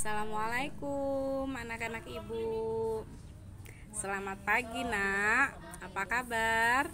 Assalamualaikum anak-anak ibu. Selamat pagi nak. Apa kabar?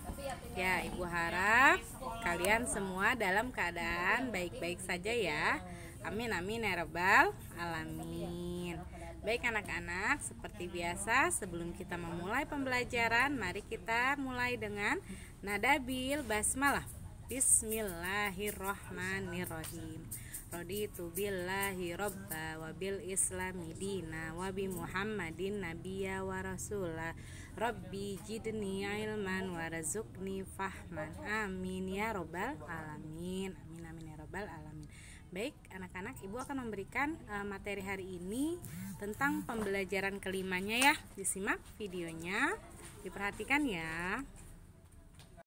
Ya, ibu harap kalian semua dalam keadaan baik-baik saja ya. Amin amin ya rabbal alamin. Baik anak-anak, seperti biasa sebelum kita memulai pembelajaran, mari kita mulai dengan nada bil basmalah. Bismillahirrahmanirrahim. Raditu billahi robba wa bil islami dina wa bi muhammadin nabiyya wa rasula. Rabbi jidni ilman warzukni fahman. Amin ya robbal alamin. Amin amin ya robbal alamin. Baik anak-anak, ibu akan memberikan materi hari ini tentang pembelajaran kelimanya ya. Disimak videonya, diperhatikan ya.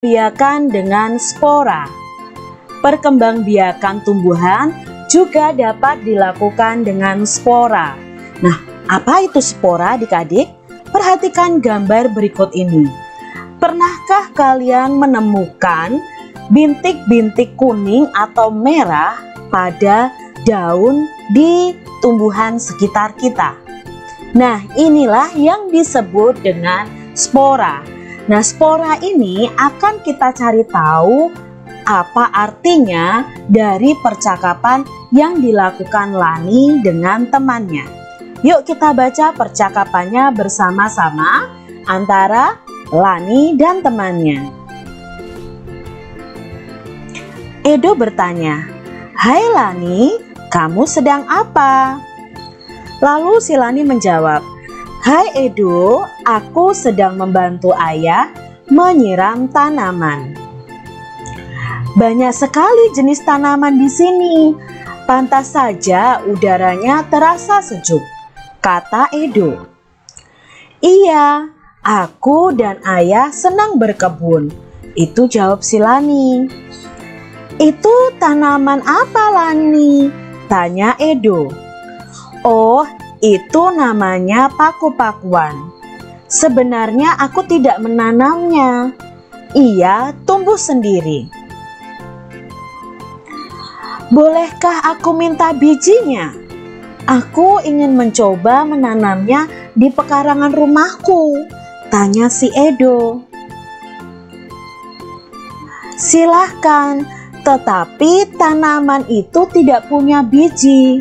Biakan dengan spora. Perkembangbiakan tumbuhan juga dapat dilakukan dengan spora. Nah, apa itu spora adik-adik? Perhatikan gambar berikut ini. Pernahkah kalian menemukan bintik-bintik kuning atau merah pada daun di tumbuhan sekitar kita? Nah, inilah yang disebut dengan spora. Nah, spora ini akan kita cari tahu apa artinya dari percakapan yang dilakukan Lani dengan temannya. Yuk kita baca percakapannya bersama-sama antara Lani dan temannya. Edo bertanya, "Hai Lani, kamu sedang apa?" Lalu si Lani menjawab, "Hai Edo, aku sedang membantu ayah menyiram tanaman." "Banyak sekali jenis tanaman di sini. Pantas saja udaranya terasa sejuk," kata Edo. "Iya, aku dan ayah senang berkebun," itu jawab si Lani. "Itu tanaman apa, Lani?" tanya Edo. "Oh, itu namanya paku-pakuan. Sebenarnya aku tidak menanamnya. Ia tumbuh sendiri." "Bolehkah aku minta bijinya? Aku ingin mencoba menanamnya di pekarangan rumahku," tanya si Edo. "Silahkan, tetapi tanaman itu tidak punya biji.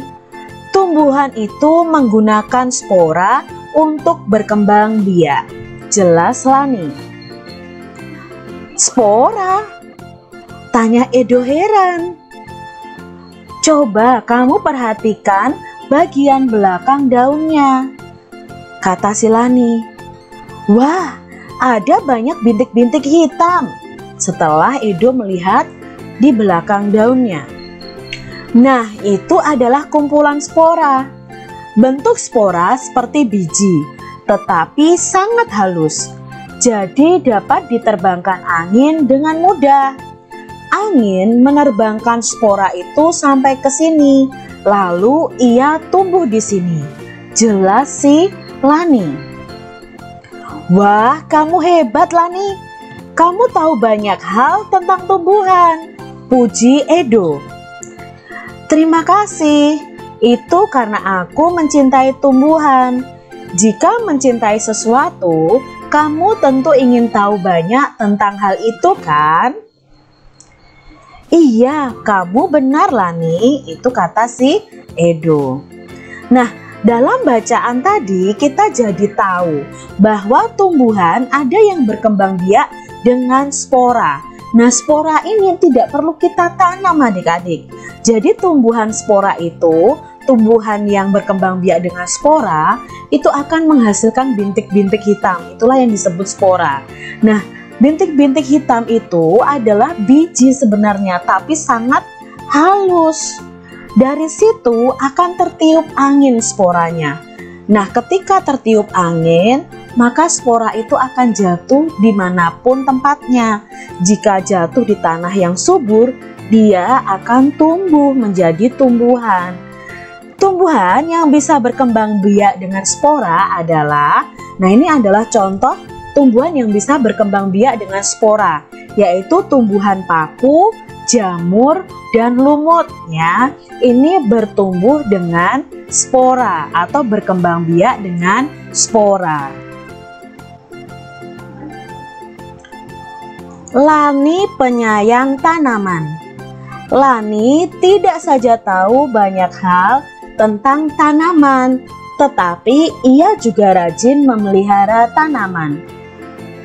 Tumbuhan itu menggunakan spora untuk berkembang biak," jelas Lani. "Spora?" tanya Edo heran. "Coba kamu perhatikan bagian belakang daunnya," kata si Lani. "Wah, ada banyak bintik-bintik hitam," setelah Edo melihat di belakang daunnya. "Nah, itu adalah kumpulan spora. Bentuk spora seperti biji, tetapi sangat halus. Jadi dapat diterbangkan angin dengan mudah. Angin menerbangkan spora itu sampai ke sini, lalu ia tumbuh di sini," jelas si Lani. "Wah, kamu hebat Lani. Kamu tahu banyak hal tentang tumbuhan," puji Edo. "Terima kasih. Itu karena aku mencintai tumbuhan. Jika mencintai sesuatu, kamu tentu ingin tahu banyak tentang hal itu kan?" "Iya, kamu benar Lani," itu kata si Edo. Nah, dalam bacaan tadi kita jadi tahu bahwa tumbuhan ada yang berkembang biak dengan spora. Nah, spora ini tidak perlu kita tanam adik-adik. Jadi tumbuhan spora itu, tumbuhan yang berkembang biak dengan spora, itu akan menghasilkan bintik-bintik hitam. Itulah yang disebut spora. Nah, bintik-bintik hitam itu adalah biji sebenarnya, tapi sangat halus. Dari situ akan tertiup angin sporanya. Nah, ketika tertiup angin, maka spora itu akan jatuh dimanapun tempatnya. Jika jatuh di tanah yang subur, dia akan tumbuh menjadi tumbuhan. Tumbuhan yang bisa berkembang biak dengan spora adalah, nah ini adalah contoh tumbuhan yang bisa berkembang biak dengan spora, yaitu tumbuhan paku, jamur, dan lumutnya ini bertumbuh dengan spora atau berkembang biak dengan spora. Lani penyayang tanaman. Lani tidak saja tahu banyak hal tentang tanaman, tetapi ia juga rajin memelihara tanaman.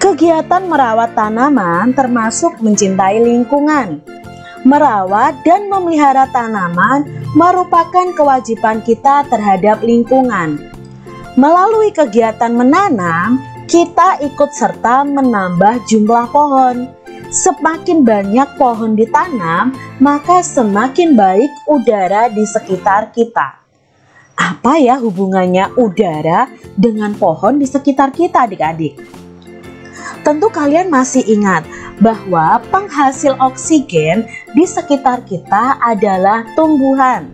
Kegiatan merawat tanaman termasuk mencintai lingkungan. Merawat dan memelihara tanaman merupakan kewajiban kita terhadap lingkungan. Melalui kegiatan menanam, kita ikut serta menambah jumlah pohon. Semakin banyak pohon ditanam, maka semakin baik udara di sekitar kita. Apa ya hubungannya udara dengan pohon di sekitar kita, adik-adik? Tentu kalian masih ingat bahwa penghasil oksigen di sekitar kita adalah tumbuhan.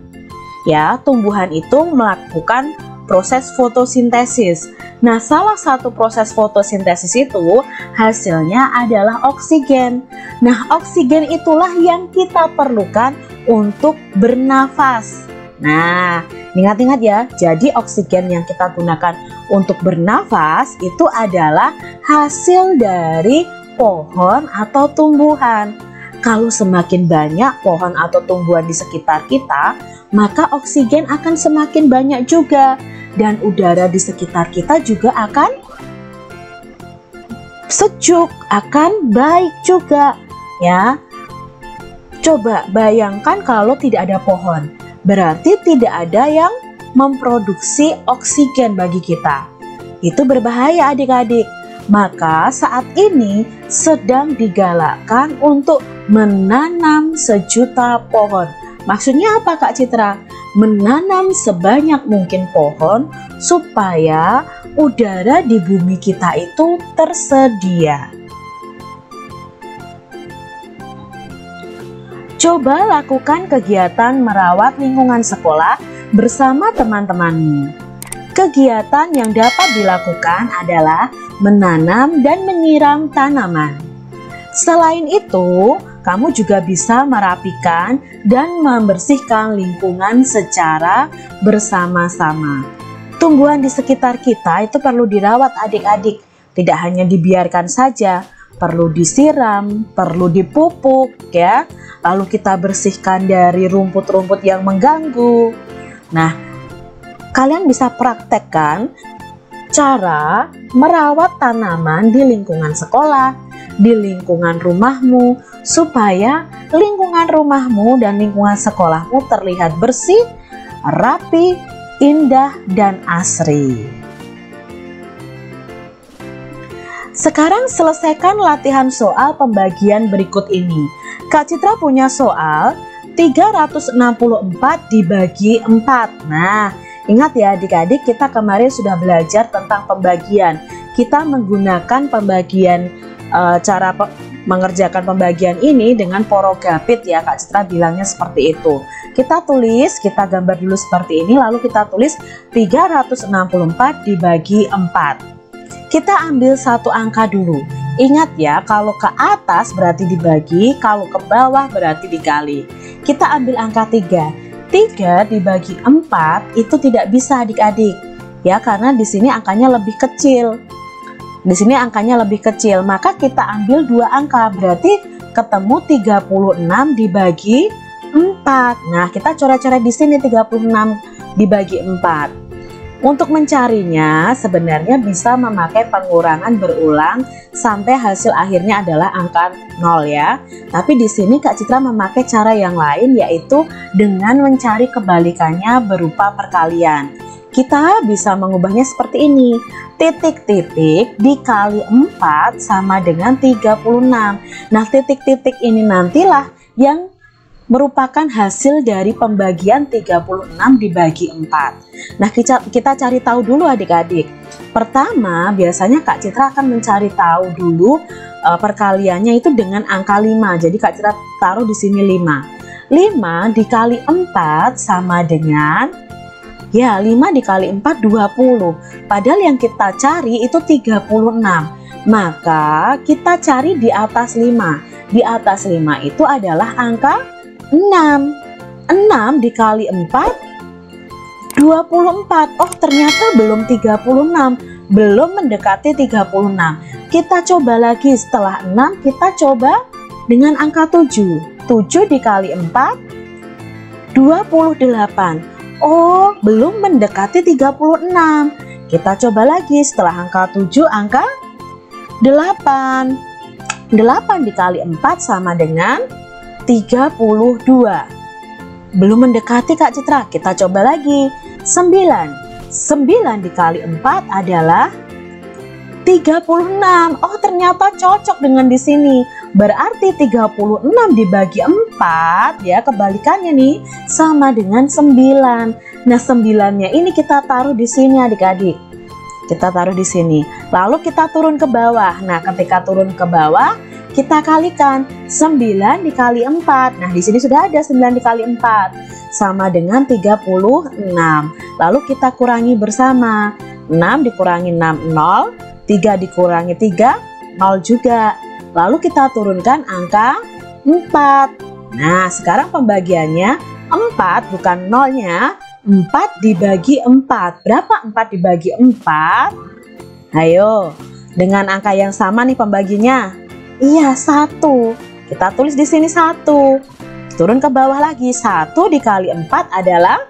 Ya, tumbuhan itu melakukan proses fotosintesis. Nah, salah satu proses fotosintesis itu hasilnya adalah oksigen. Nah, oksigen itulah yang kita perlukan untuk bernafas. Nah, ingat-ingat ya, jadi oksigen yang kita gunakan untuk bernafas itu adalah hasil dari pohon atau tumbuhan. Kalau semakin banyak pohon atau tumbuhan di sekitar kita, maka oksigen akan semakin banyak juga. Dan udara di sekitar kita juga akan sejuk, akan baik juga ya. Coba bayangkan kalau tidak ada pohon, berarti tidak ada yang memproduksi oksigen bagi kita. Itu berbahaya adik-adik. Maka saat ini sedang digalakkan untuk menanam sejuta pohon. Maksudnya apa Kak Citra? Menanam sebanyak mungkin pohon supaya udara di bumi kita itu tersedia. Coba lakukan kegiatan merawat lingkungan sekolah bersama teman-temanmu. Kegiatan yang dapat dilakukan adalah menanam dan menyiram tanaman. Selain itu, kamu juga bisa merapikan dan membersihkan lingkungan secara bersama-sama. Tumbuhan di sekitar kita itu perlu dirawat adik-adik. Tidak hanya dibiarkan saja, perlu disiram, perlu dipupuk ya. Lalu kita bersihkan dari rumput-rumput yang mengganggu. Nah, kalian bisa praktekkan cara merawat tanaman di lingkungan sekolah, di lingkungan rumahmu, supaya lingkungan rumahmu dan lingkungan sekolahmu terlihat bersih, rapi, indah, dan asri. Sekarang selesaikan latihan soal pembagian berikut ini. Kak Citra punya soal 364 dibagi 4. Nah, ingat ya adik-adik, kita kemarin sudah belajar tentang pembagian. Kita menggunakan pembagian cara mengerjakan pembagian ini dengan porogapit ya, Kak Citra bilangnya seperti itu. Kita tulis, kita gambar dulu seperti ini, lalu kita tulis 364 dibagi 4. Kita ambil satu angka dulu. Ingat ya, kalau ke atas berarti dibagi, kalau ke bawah berarti dikali. Kita ambil angka 3. 3 dibagi 4 itu tidak bisa adik-adik. Ya, karena di sini angkanya lebih kecil. Di sini angkanya lebih kecil, maka kita ambil 2 angka, berarti ketemu 36 dibagi 4. Nah, kita coret-coret di sini 36 dibagi 4. Untuk mencarinya sebenarnya bisa memakai pengurangan berulang sampai hasil akhirnya adalah angka 0 ya. Tapi di sini Kak Citra memakai cara yang lain, yaitu dengan mencari kebalikannya berupa perkalian. Kita bisa mengubahnya seperti ini. Titik-titik dikali 4 sama dengan 36. Nah, titik-titik ini nantilah yang merupakan hasil dari pembagian 36 dibagi 4. Nah, kita cari tahu dulu adik-adik. Pertama, biasanya Kak Citra akan mencari tahu dulu perkaliannya itu dengan angka 5. Jadi Kak Citra taruh di sini 5. 5 dikali 4 sama dengan, ya 5 dikali 4 20. Padahal yang kita cari itu 36. Maka kita cari di atas 5. di atas 5 itu adalah angka 6. 6 dikali 4, 24. Oh, ternyata belum 36, belum mendekati 36. Kita coba lagi, setelah 6 kita coba dengan angka 7. 7 dikali 4, 28. Oh, belum mendekati 36. Kita coba lagi, setelah angka 7 angka 8. 8 dikali 4 sama dengan 32. Belum mendekati Kak Citra. Kita coba lagi. 9. 9 dikali 4 adalah 36. Oh, ternyata cocok dengan di sini. Berarti 36 dibagi 4 ya, kebalikannya nih, sama dengan 9. Nah, 9-nya ini kita taruh di sini adik-adik. Kita taruh di sini. Lalu kita turun ke bawah. Nah, ketika turun ke bawah, kita kalikan 9 dikali 4. Nah, di sini sudah ada 9 dikali 4 sama dengan 36. Lalu kita kurangi bersama. 6 dikurangi 6, 0. 3 dikurangi 3, 0 juga. Lalu kita turunkan angka 4. Nah, sekarang pembagiannya 4 bukan nolnya. 4 dibagi 4. Berapa 4 dibagi 4? Ayo, dengan angka yang sama nih pembaginya. Iya, 1. Kita tulis di sini 1. Turun ke bawah lagi. 1 dikali 4 adalah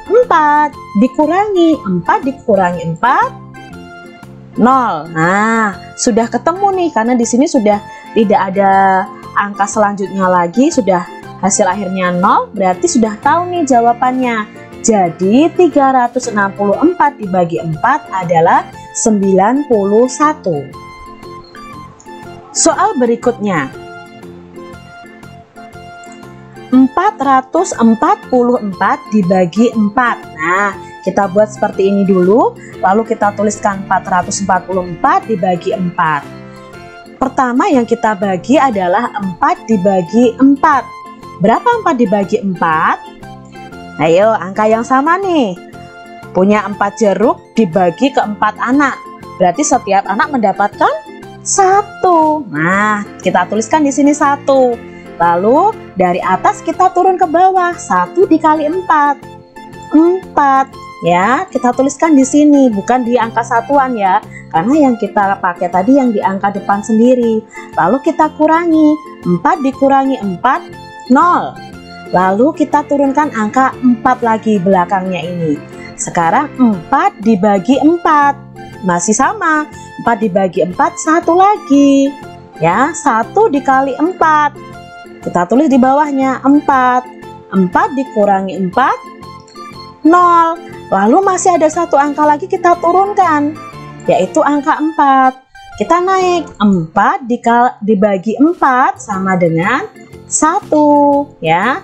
4. Dikurangi 4 dikurangi 4, 0. Nah, sudah ketemu nih karena di sini sudah tidak ada angka selanjutnya lagi, sudah hasil akhirnya 0, berarti sudah tahu nih jawabannya. Jadi 364 dibagi 4 adalah 91. Soal berikutnya, 444 dibagi 4. Nah, kita buat seperti ini dulu, lalu kita tuliskan 444 dibagi 4. Pertama yang kita bagi adalah 4 dibagi 4. Berapa 4 dibagi 4? Ayo, angka yang sama nih. Punya 4 jeruk dibagi ke 4 anak. Berarti setiap anak mendapatkan 1. Nah, kita tuliskan di sini 1. Lalu dari atas kita turun ke bawah. 1 dikali 4, 4. Ya, kita tuliskan di sini, bukan di angka satuan ya. Karena yang kita pakai tadi yang di angka depan sendiri. Lalu kita kurangi. 4 dikurangi 4, 0. Lalu kita turunkan angka 4 lagi belakangnya ini. Sekarang 4 dibagi 4. Masih sama, 4 dibagi 4, 1 lagi. Ya, 1 dikali 4. Kita tulis di bawahnya 4. 4 dikurangi 4, 0. Lalu masih ada satu angka lagi kita turunkan, yaitu angka 4. Kita naik, 4 dibagi 4 sama dengan 1 ya.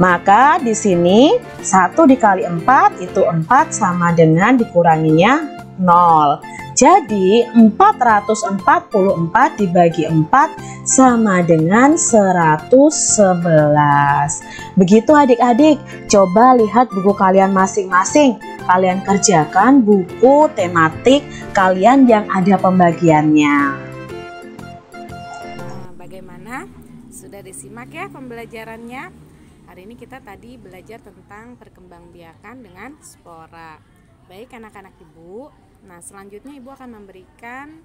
Maka di sini 1 dikali 4 itu 4 sama dengan dikuranginya 0. Jadi 444 dibagi 4 sama dengan 111. Begitu adik-adik, coba lihat buku kalian masing-masing. Kalian kerjakan buku tematik kalian yang ada pembagiannya. Nah, bagaimana? Sudah disimak ya pembelajarannya? Hari ini kita tadi belajar tentang perkembangbiakan dengan spora. Baik anak-anak Ibu, nah selanjutnya Ibu akan memberikan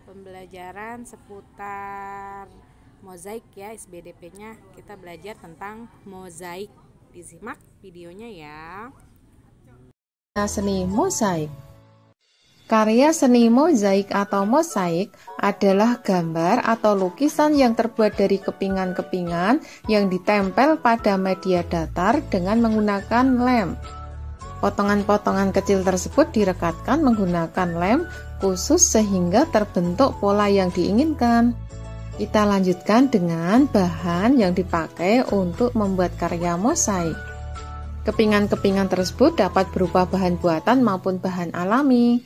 pembelajaran seputar mozaik ya, SBDP-nya. Kita belajar tentang mozaik. Disimak videonya ya. Seni mozaik. Karya seni mozaik atau mosaik adalah gambar atau lukisan yang terbuat dari kepingan-kepingan yang ditempel pada media datar dengan menggunakan lem. Potongan-potongan kecil tersebut direkatkan menggunakan lem khusus sehingga terbentuk pola yang diinginkan. Kita lanjutkan dengan bahan yang dipakai untuk membuat karya mosaik. Kepingan-kepingan tersebut dapat berupa bahan buatan maupun bahan alami.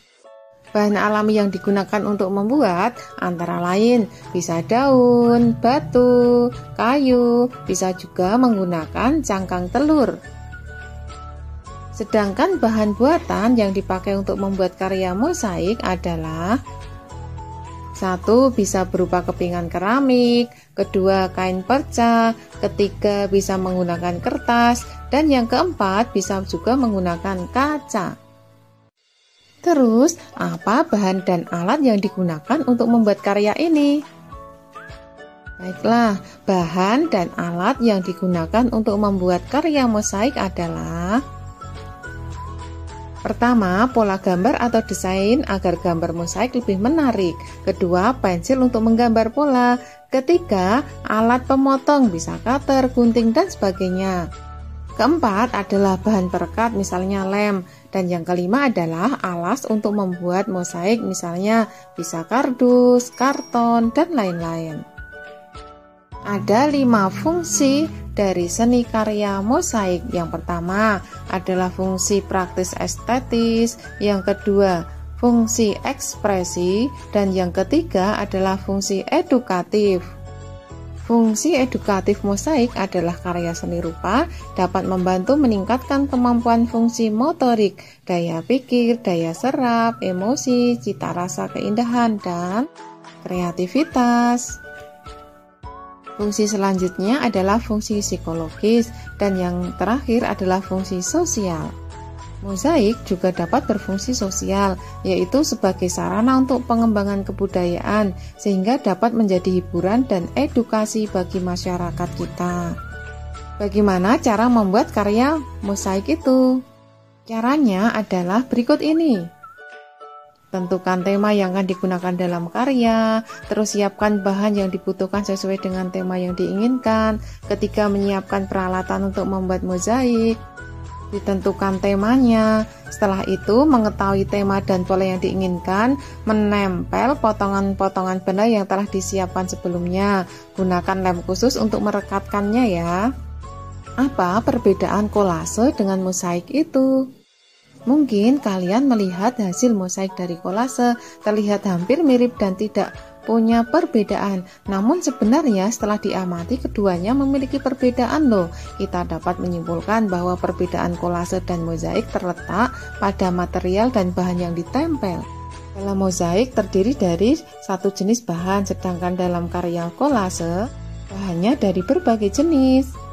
Bahan alami yang digunakan untuk membuat antara lain bisa daun, batu, kayu, bisa juga menggunakan cangkang telur. Sedangkan bahan buatan yang dipakai untuk membuat karya mosaik adalah Satu, bisa berupa kepingan keramik, kedua kain perca, ketiga bisa menggunakan kertas, dan yang keempat bisa juga menggunakan kaca. Terus, apa bahan dan alat yang digunakan untuk membuat karya ini? Baiklah, bahan dan alat yang digunakan untuk membuat karya mosaik adalah: pertama, pola gambar atau desain agar gambar mosaik lebih menarik. Kedua, pensil untuk menggambar pola. Ketiga, alat pemotong, bisa cutter, gunting, dan sebagainya. Keempat adalah bahan perekat, misalnya lem. Dan yang kelima adalah alas untuk membuat mosaik, misalnya bisa kardus, karton, dan lain-lain. Ada 5 fungsi dari seni karya mosaik. Yang pertama adalah fungsi praktis estetis, yang kedua fungsi ekspresi, dan yang ketiga adalah fungsi edukatif. Fungsi edukatif mosaik adalah karya seni rupa dapat membantu meningkatkan kemampuan fungsi motorik, daya pikir, daya serap, emosi, cita rasa keindahan, dan kreativitas. Fungsi selanjutnya adalah fungsi psikologis, dan yang terakhir adalah fungsi sosial. Mosaik juga dapat berfungsi sosial, yaitu sebagai sarana untuk pengembangan kebudayaan, sehingga dapat menjadi hiburan dan edukasi bagi masyarakat kita. Bagaimana cara membuat karya mosaik itu? Caranya adalah berikut ini. Tentukan tema yang akan digunakan dalam karya, terus siapkan bahan yang dibutuhkan sesuai dengan tema yang diinginkan. Ketiga, menyiapkan peralatan untuk membuat mozaik. Ditentukan temanya. Setelah itu, mengetahui tema dan pola yang diinginkan, menempel potongan-potongan benda yang telah disiapkan sebelumnya. Gunakan lem khusus untuk merekatkannya ya. Apa perbedaan kolase dengan mosaik itu? Mungkin kalian melihat hasil mosaik dari kolase terlihat hampir mirip dan tidak punya perbedaan. Namun sebenarnya setelah diamati keduanya memiliki perbedaan loh. Kita dapat menyimpulkan bahwa perbedaan kolase dan mosaik terletak pada material dan bahan yang ditempel. Dalam mosaik terdiri dari satu jenis bahan, sedangkan dalam karya kolase bahannya dari berbagai jenis.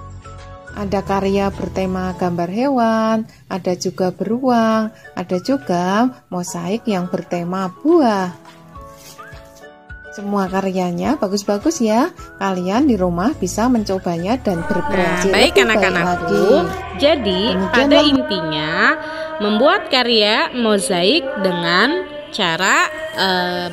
Ada karya bertema gambar hewan, ada juga beruang, ada juga mosaik yang bertema buah. Semua karyanya bagus-bagus ya. Kalian di rumah bisa mencobanya dan berkreasi baik lebih anak-anakku. lagi. Jadi pada intinya membuat karya mosaik dengan cara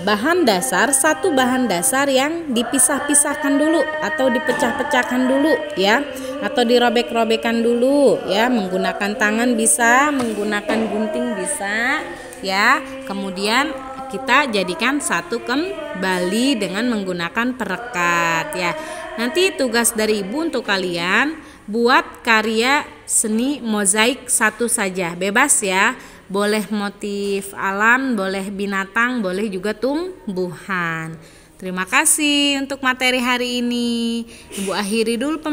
bahan dasar, satu bahan dasar yang dipisah-pisahkan dulu atau dipecah-pecahkan dulu ya, atau dirobek-robekan dulu ya, menggunakan tangan bisa, menggunakan gunting bisa ya. Kemudian kita jadikan satu kembali dengan menggunakan perekat ya. Nanti tugas dari ibu untuk kalian buat karya seni mozaik satu saja, bebas ya. Boleh motif alam, boleh binatang, boleh juga tumbuhan. Terima kasih untuk materi hari ini. Ibu akhiri dulu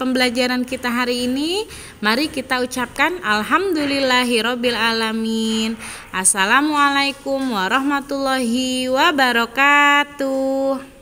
pembelajaran kita hari ini. Mari kita ucapkan alhamdulillahirabbil alamin. Assalamualaikum warahmatullahi wabarakatuh.